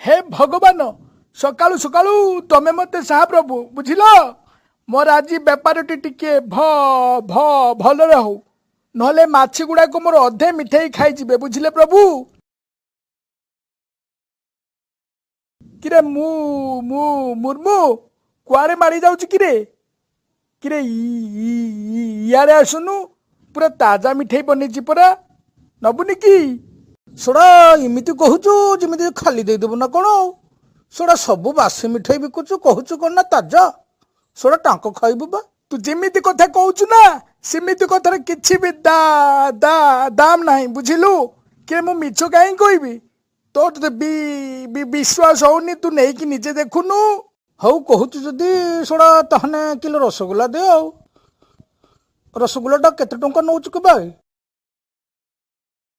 हे भगवान सकाळू सकाळू तमे मते साहा प्रभु बुझिल मोर आज बेपारटी टिके भ भलरे हो नहले माछी गुड़ाक मोर अधे मिठाई खाई बुझिले प्रभु किरे मु मु मुर्मु कुआरे मारी जाऊँ किरे किरे इयारे आसुनु पूरा ताजा मिठाई बनी परा नबुनी कि सोड़ा इमिति कहूचु जिमिति खाली देदेबु ना कौन सोड़ा सबु बासी मिठाई बिकुचु कहूचु कौन ना ताजा सोड़ा टांक खाइबु बा तू जेमिति कथा कहूचु ना सेमिति कथार किछि भी दाम नाही बुझिलु कि मु मिछ काहे कहबी तो विश्वास होनी तू नहीं कि निजे देखुनु हौ कहूचु जदि सोड़ा तहने किलो रसगुल्ला दे आउ रसगुल्ला टा केते टंका नौचु के बा